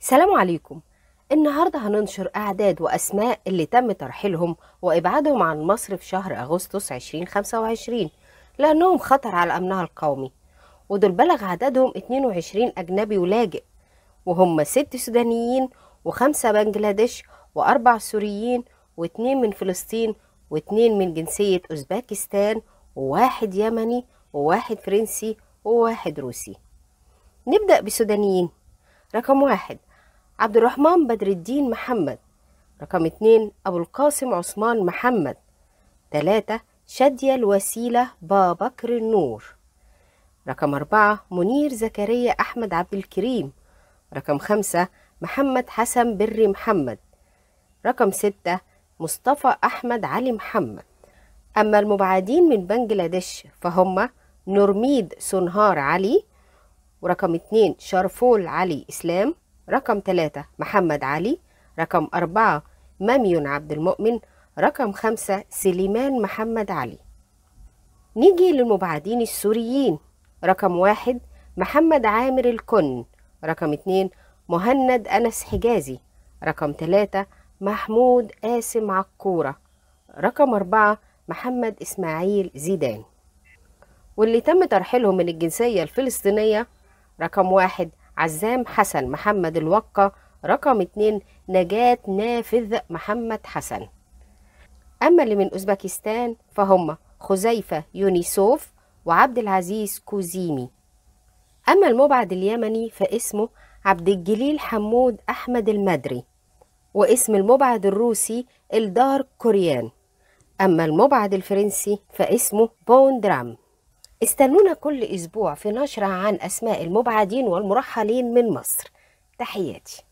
سلام عليكم. النهاردة هننشر أعداد وأسماء اللي تم ترحيلهم وإبعادهم عن مصر في شهر أغسطس 2025 لأنهم خطر على أمنها القومي، ودول بلغ عددهم 22 أجنبي ولاجئ، وهم 6 سودانيين و5 بنجلاديش و4 سوريين و2 من فلسطين و2 من جنسية أوزباكستان وواحد يمني وواحد فرنسي وواحد روسي. نبدأ بسودانيين. رقم 1 عبد الرحمن بدر الدين محمد. رقم 2 أبو القاسم عثمان محمد. 3 شادية الوسيلة بابكر النور. رقم 4 منير زكريا أحمد عبد الكريم. رقم 5 محمد حسن بري محمد. رقم 6 مصطفى أحمد علي محمد. أما المبعدين من بنجلاديش فهم نورميد سونهار علي، ورقم 2 شرفول علي إسلام. رقم 3 محمد علي. رقم 4 مميون عبد المؤمن. رقم 5 سليمان محمد علي. نيجي للمبعدين السوريين. رقم 1 محمد عامر الكن. رقم 2 مهند أنس حجازي. رقم 3 محمود قاسم عكورة. رقم 4 محمد إسماعيل زيدان. واللي تم ترحيلهم من الجنسية الفلسطينية: رقم 1 عزام حسن محمد الوقا. رقم 2 نجاة نافذ محمد حسن. أما اللي من أوزبكستان فهم خزيفة يونيسوف وعبد العزيز كوزيمي. أما المبعد اليمني فاسمه عبد الجليل حمود أحمد المدري، واسم المبعد الروسي إلدار كوريان. أما المبعد الفرنسي فاسمه بوندرام. استنونا كل أسبوع في نشرة عن أسماء المبعدين والمرحلين من مصر. تحياتي.